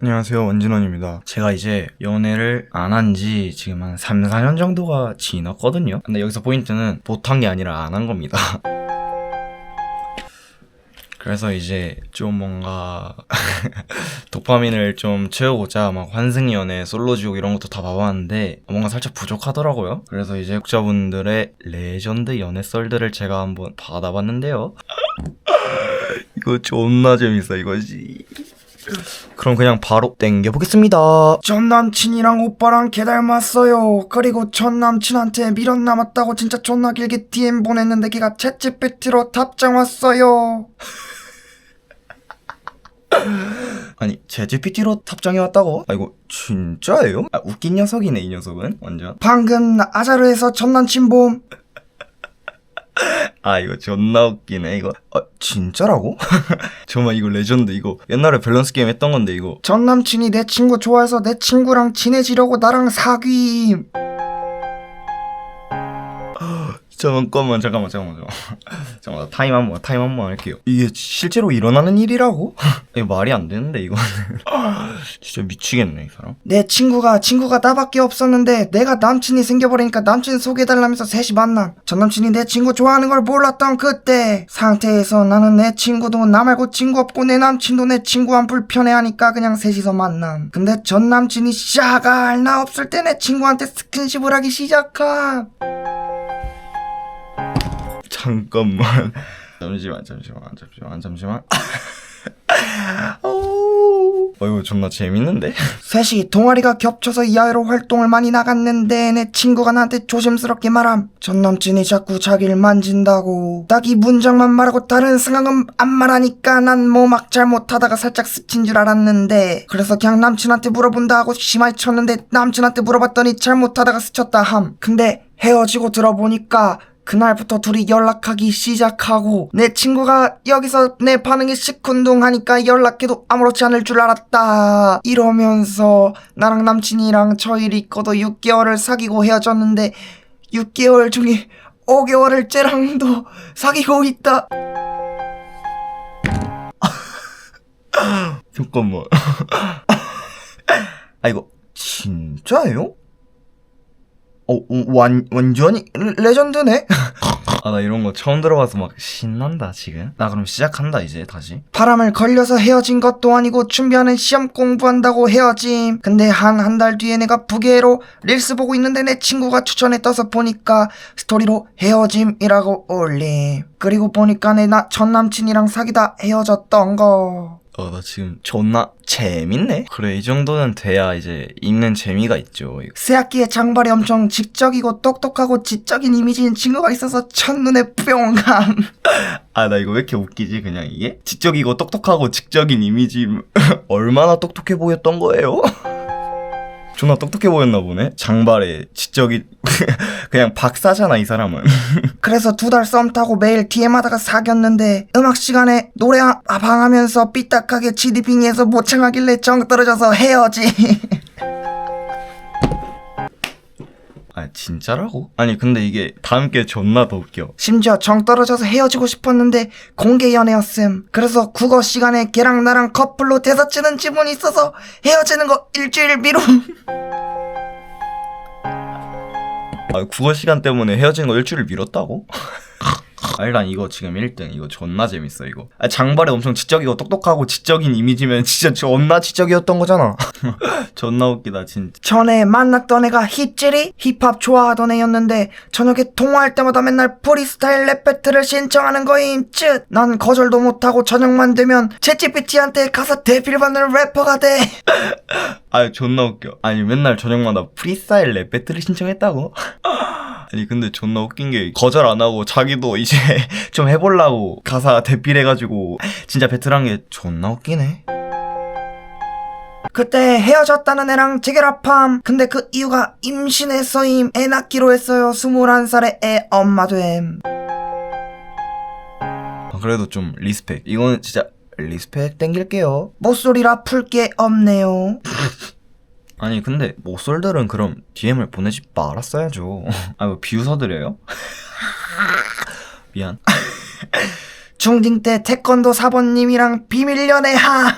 안녕하세요, 원진원입니다. 제가 이제 연애를 안 한 지 지금 한 3, 4년 정도가 지났거든요. 근데 여기서 포인트는 못한 게 아니라 안 한 겁니다. 그래서 이제 좀 뭔가 도파민을 좀 채우고자 막 환승연애, 솔로지옥 이런 것도 다 봐봤는데 뭔가 살짝 부족하더라고요. 그래서 이제 구독자분들의 레전드 연애 썰들을 제가 한번 받아봤는데요. 이거 존나 재밌어, 이거지. 그럼 그냥 바로 땡겨보겠습니다. 전 남친이랑 오빠랑 개 닮았어요. 그리고 전 남친한테 미련 남았다고 진짜 존나 길게 DM 보냈는데 걔가 챗GPT로 답장 왔어요. 아니, 챗GPT로 답장이 왔다고? 아, 이거 진짜예요? 아, 웃긴 녀석이네, 이 녀석은. 완전. 방금 나 아자르에서 전 남친 봄. 아, 이거 존나 웃기네, 이거. 아, 진짜라고? 정말 이거 레전드, 이거. 옛날에 밸런스 게임 했던 건데, 이거. 전 남친이 내 친구 좋아해서 내 친구랑 친해지려고 나랑 사귐. 잠깐만. 잠깐만, 타임 한 번 할게요. 이게 실제로 일어나는 일이라고? 이거 말이 안 되는데, 이거는. 진짜 미치겠네, 이 사람. 내 친구가 나밖에 없었는데 내가 남친이 생겨버리니까 남친 소개해달라면서 셋이 만남. 전 남친이 내 친구 좋아하는 걸 몰랐던 그때 상태에서 나는 내 친구도 나 말고 친구 없고 내 남친도 내 친구 안 불편해하니까 그냥 셋이서 만남. 근데 전 남친이 샤갈 나 없을 때 내 친구한테 스킨십을 하기 시작함. 잠깐만. 잠시만. 이거 존나 재밌는데? 셋이 동아리가 겹쳐서 야외로 활동을 많이 나갔는데 내 친구가 나한테 조심스럽게 말함. 전 남친이 자꾸 자기를 만진다고. 딱이 문장만 말하고 다른 상황은 안 말하니까 난 뭐 막 잘못하다가 살짝 스친 줄 알았는데 그래서 그냥 남친한테 물어본다 하고 심하게 쳤는데 남친한테 물어봤더니 잘못하다가 스쳤다 함. 근데 헤어지고 들어보니까 그날부터 둘이 연락하기 시작하고 내 친구가 여기서 내 반응이 시큰둥하니까 연락해도 아무렇지 않을 줄 알았다 이러면서 나랑 남친이랑 저희를 있고도 6개월을 사귀고 헤어졌는데 6개월 중에 5개월을 쟤랑도 사귀고 있다. 잠깐만. 아, 이거 진짜예요? 완전히 레전드네. 아, 나 이런 거 처음 들어봐서 막 신난다 지금. 나 그럼 시작한다 이제 다시. 바람을 걸려서 헤어진 것도 아니고 준비하는 시험 공부한다고 헤어짐. 근데 한 달 뒤에 내가 부계로 릴스 보고 있는데 내 친구가 추천해 떠서 보니까 스토리로 헤어짐이라고 올림. 그리고 보니까 내 전 남친이랑 사귀다 헤어졌던 거. 나 지금 존나 재밌네? 그래, 이 정도는 돼야 이제 읽는 재미가 있죠. 새학기에 장발이 엄청 직적이고 똑똑하고 지적인 이미지인 친구가 있어서 첫눈에 뿅감. 아, 나 이거 왜 이렇게 웃기지 그냥 이게? 지적이고 똑똑하고 직적인 이미지. 얼마나 똑똑해 보였던 거예요? 존나 똑똑해 보였나 보네. 장발에 지적이 그냥 박사잖아 이 사람은. 그래서 2달 썸 타고 매일 DM 하다가 사귀었는데 음악 시간에 노래 방하면서 삐딱하게 GD빙에서 모창하길래 정 떨어져서 헤어지. 아, 진짜라고? 아니 근데 이게 다음 게 존나 더 웃겨. 심지어 정 떨어져서 헤어지고 싶었는데 공개 연애였음. 그래서 국어 시간에 걔랑 나랑 커플로 대사 치는 지분이 있어서 헤어지는 거 일주일 미룸. 아, 국어 시간 때문에 헤어지는 거 일주일 미뤘다고? 아, 일단 이거 지금 1등. 이거 존나 재밌어 이거. 아, 장발에 엄청 지적이고 똑똑하고 지적인 이미지면 진짜 존나 지적이었던 거잖아. 존나 웃기다 진짜. 전에 만났던 애가 힙질이 힙합 좋아하던 애였는데 저녁에 통화할 때마다 맨날 프리스타일 랩 배틀을 신청하는 거임. 쯧. 난 거절도 못하고 저녁만 되면 챗GPT한테 가사 대필받는 래퍼가 돼. 아, 존나 웃겨. 아니 맨날 저녁마다 프리스타일 랩 배틀을 신청했다고? 아니 근데 존나 웃긴 게 거절 안 하고 자기도 이제 좀 해보려고 가사 대필해가지고 진짜 배틀한 게 존나 웃기네. 그때 헤어졌다는 애랑 재결합함. 근데 그 이유가 임신해서임. 애 낳기로 했어요. 21살에 애 엄마 됨. 그래도 좀 리스펙. 이거는 진짜 리스펙 땡길게요. 모쏠이라 풀 게 없네요. 아니 근데 모쏠들은 그럼 DM을 보내지 말았어야죠. 아, 뭐 비웃어 드려요? 미안. 중딩 때 태권도 사번님이랑 비밀 연애함.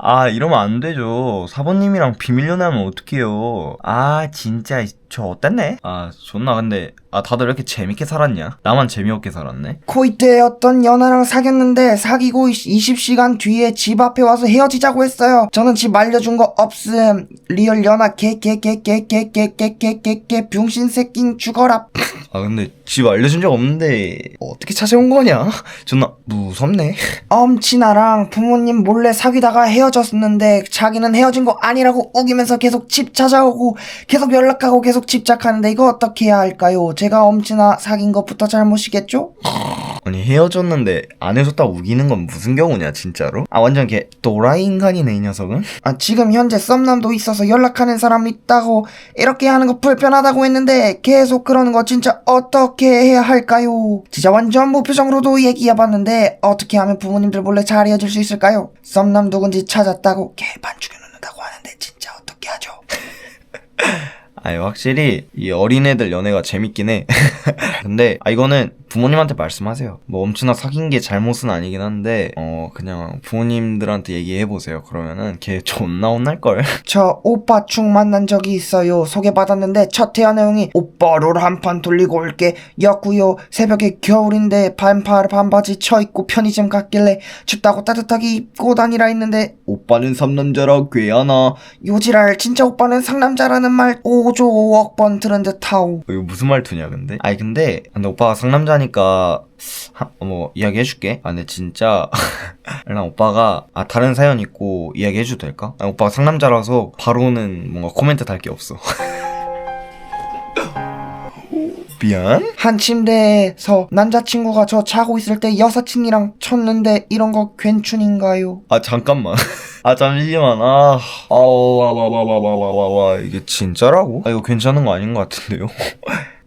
아, 이러면 안 되죠. 사부님이랑 비밀 연애하면 어떡해요. 아, 진짜 저 어땠네? 아, 존나 근데 다들 왜 이렇게 재밌게 살았냐? 나만 재미없게 살았네. 고2 때 어떤 연하랑 사귀었는데 사귀고 20시간 뒤에 집 앞에 와서 헤어지자고 했어요. 저는 집 알려준 거 없음. 리얼 연하 개개개개개개개개개개 병신 새끼 죽어라. 아, 근데 집 알려준 적 없는데 어떻게 찾아온 거냐? 존나 무섭네. 엄친아랑 부모님 몰래 사귀다가 헤어졌는데 자기는 헤어진 거 아니라고 우기면서 계속 집 찾아오고 계속 연락하고 계속 집착하는데 이거 어떻게 해야 할까요? 제가 엄친아 사귄 것부터 잘못이겠죠? 아니, 헤어졌는데 안 헤어졌다고 우기는 건 무슨 경우냐, 진짜로? 아, 완전 걔 또라이 인간이네, 이 녀석은. 지금 현재 썸남도 있어서 연락하는 사람 있다고 이렇게 하는 거 불편하다고 했는데 계속 그러는 거 진짜 어떻게 해야 할까요? 진짜 완전 무표정으로도 얘기해봤는데 어떻게 하면 부모님들 몰래 잘 헤어질 수 있을까요? 썸남 누군지 찾았다고 개반 죽여놓는다고 하는데 진짜 어떻게 하죠? 아니, 확실히 이 어린애들 연애가 재밌긴 해. 근데 이거는 부모님한테 말씀하세요. 뭐 엄청나 사귄 게 잘못은 아니긴 한데 그냥 부모님들한테 얘기해보세요. 그러면은 걔 존나 혼날걸. 저 오빠 중 만난 적이 있어요. 소개받았는데 첫 대화 내용이 오빠 롤 한 판 돌리고 올게 였구요. 새벽에 겨울인데 반바지 쳐입고 편의점 갔길래 춥다고 따뜻하게 입고 다니라 했는데 오빠는 상남자라 괴하나. 요지랄 진짜 오빠는 상남자라는 말 5조 5억 번 들은 듯하오. 이거 무슨 말투냐 근데? 아니 근데 오빠가 상남자니까 뭐 이야기해줄게. 근데 진짜 일단 오빠가 다른 사연 있고 이야기해줘도 될까? 오빠가 상남자라서 바로는 뭔가 코멘트 달 게 없어. 미안. 한 침대에서 남자친구가 저 자고 있을 때 여사친이랑 쳤는데 이런 거 괜춘인가요? 잠깐만. 잠시만. 이게 진짜라고? 이거 괜찮은 거 아닌 것 같은데요?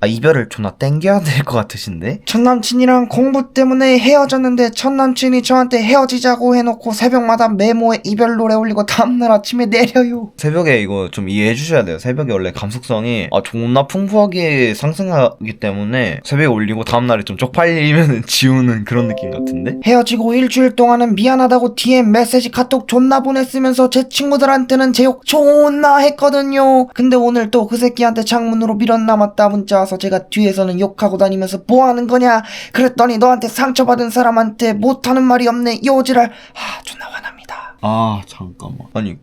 이별을 존나 땡겨야 될 것 같으신데? 전남친이랑 공부 때문에 헤어졌는데 전남친이 저한테 헤어지자고 해놓고 새벽마다 메모에 이별 노래 올리고 다음날 아침에 내려요. 새벽에 이거 좀 이해해 주셔야 돼요. 새벽에 원래 감수성이 존나 풍부하게 상승하기 때문에 새벽에 올리고 다음날에 좀 쪽팔리면 지우는 그런 느낌 같은데? 헤어지고 일주일 동안은 미안하다고 DM 메시지 카톡 존나 보냈으면서 제 친구들한테는 제 욕 존나 했거든요. 근데 오늘 또 그 새끼한테 장문으로 미련 남았다 문자 와서 제가 뒤에서는 욕하고 다니면서 뭐하는 거냐 그랬더니 너한테 상처받은 사람한테 못하는 말이 없네 요지랄. 존나 화납니다. 잠깐만.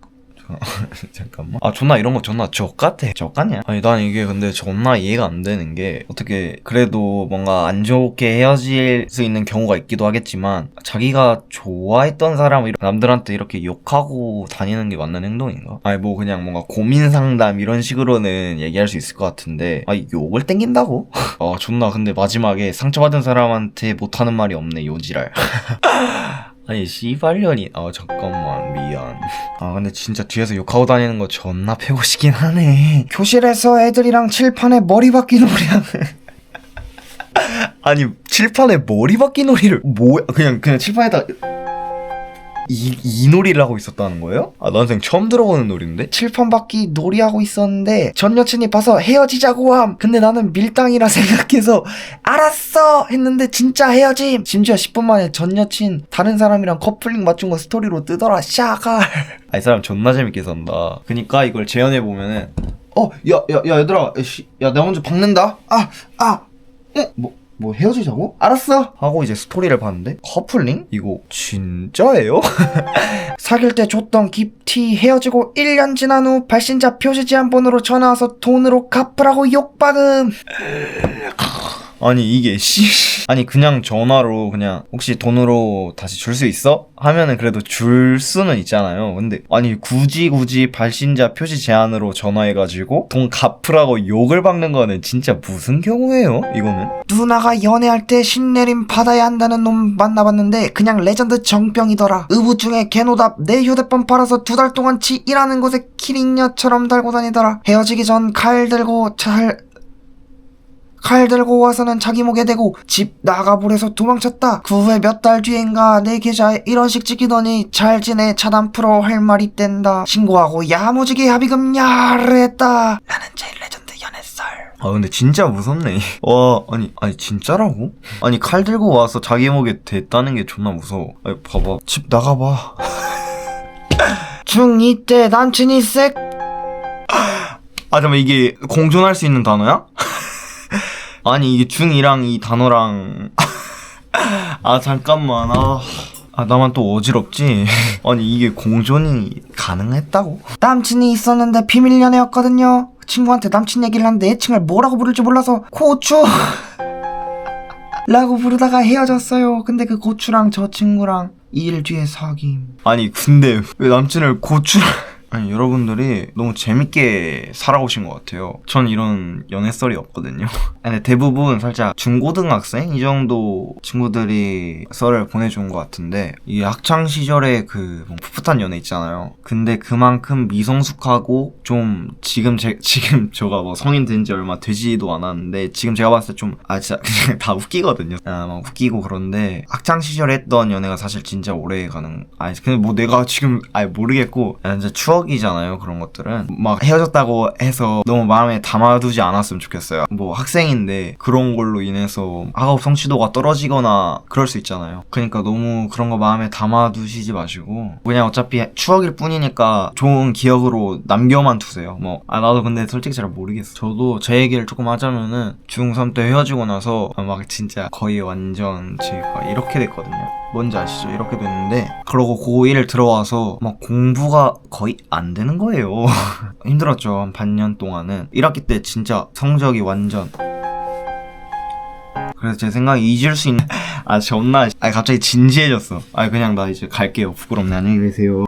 잠깐만. 존나 이런 거 존나 족같아. 족같냐? 난 이게 근데 존나 이해가 안 되는 게 어떻게 그래도 뭔가 안 좋게 헤어질 수 있는 경우가 있기도 하겠지만 자기가 좋아했던 사람을 남들한테 이렇게 욕하고 다니는 게 맞는 행동인가? 뭐 그냥 뭔가 고민 상담 이런 식으로는 얘기할 수 있을 것 같은데 욕을 땡긴다고? 존나 근데 마지막에 상처받은 사람한테 못하는 말이 없네 요지랄. 씨발년이. 잠깐만 미안. 근데 진짜 뒤에서 욕하고 다니는 거 존나 패고시긴 하네. 교실에서 애들이랑 칠판에 머리 박기 놀이랑 칠판에 머리 박기 놀이를 그냥 칠판에다 이 놀이를 하고 있었다는 거예요? 난생 처음 들어보는 놀이인데? 칠판 박기 놀이하고 있었는데 전 여친이 봐서 헤어지자고 함. 근데 나는 밀당이라 생각해서 알았어 했는데 진짜 헤어짐. 심지어 10분 만에 전 여친 다른 사람이랑 커플링 맞춘 거 스토리로 뜨더라. 샤갈. 이 사람 존나 재밌게 산다. 그니까 이걸 재현해보면은 야 얘들아 내가 먼저 박는다. 뭐 헤어지자고? 알았어 하고 이제 스토리를 봤는데 커플링? 이거 진짜예요? 사귈 때 줬던 깁티 헤어지고 1년 지난 후 발신자 표시 제한 번호로 전화와서 돈으로 갚으라고 욕받음. 이게 그냥 전화로 그냥 혹시 돈으로 다시 줄 수 있어? 하면은 그래도 줄 수는 있잖아요. 근데 굳이 발신자 표시 제한으로 전화해가지고 돈 갚으라고 욕을 박는 거는 진짜 무슨 경우예요? 이거는 누나가 연애할 때 신내림 받아야 한다는 놈 만나봤는데 그냥 레전드 정병이더라. 의붓 중에 개노답 내 휴대폰 팔아서 2달 동안 지 일하는 곳에 키링녀처럼 달고 다니더라. 헤어지기 전 칼 들고 와서는 자기 목에 대고 집 나가버려서 도망쳤다. 그 후에 몇 달 뒤엔가 내 계좌에 1원씩 찍히더니 잘 지내 차단 풀어 할 말이 뗀다. 신고하고 야무지게 합의금 야를 했다. 나는 제일 레전드 연애썰. 근데 진짜 무섭네. 아니 진짜라고? 칼 들고 와서 자기 목에 댔다는 게 존나 무서워. 봐봐 집 나가봐. 중2 때 남친이 잠깐만, 이게 공존할 수 있는 단어야? 아니, 이게 중2랑 이 단어랑 잠깐만. 나만 또 어지럽지? 아니, 이게 공존이 가능했다고? 남친이 있었는데 비밀 연애였거든요. 친구한테 남친 얘기를 하는데 애칭을 뭐라고 부를지 몰라서 고추 라고 부르다가 헤어졌어요. 근데 그 고추랑 저 친구랑 2일 뒤에 사귐. 아니, 근데 왜 남친을 고추랑... 아니, 여러분들이 너무 재밌게 살아오신 것 같아요. 전 이런 연애 썰이 없거든요. 근데 대부분 살짝 중고등학생? 이 정도 친구들이 썰을 보내준 것 같은데, 이게 학창시절에 그 풋풋한 연애 있잖아요. 근데 그만큼 미성숙하고 좀 지금 저가 뭐 성인 된 지 얼마 되지도 않았는데, 지금 제가 봤을 때 좀 진짜 그냥 다 웃기거든요. 막 웃기고 그런데 학창시절에 했던 연애가 사실 진짜 오래 가는, 근데 뭐 내가 지금 모르겠고, 진짜 추억이잖아요. 그런 것들은 막 헤어졌다고 해서 너무 마음에 담아두지 않았으면 좋겠어요. 뭐 학생인데 그런 걸로 인해서 학업 성취도가 떨어지거나 그럴 수 있잖아요. 그러니까 너무 그런 거 마음에 담아두시지 마시고 그냥 어차피 추억일 뿐이니까 좋은 기억으로 남겨만 두세요. 나도 근데 솔직히 잘 모르겠어. 저도 제 얘기를 조금 하자면은 중3 때 헤어지고 나서 막 진짜 거의 완전 제가 이렇게 됐거든요. 뭔지 아시죠? 이렇게 됐는데, 그러고 고1을 들어와서 막 공부가 거의 안 되는 거예요. 힘들었죠. 한 반년 동안은. 1학기 때 진짜 성적이 완전. 그래서 제 생각에 잊을 수 있는... 존나... 갑자기 진지해졌어. 그냥 나 이제 갈게요. 부끄럽네. 안녕히 계세요.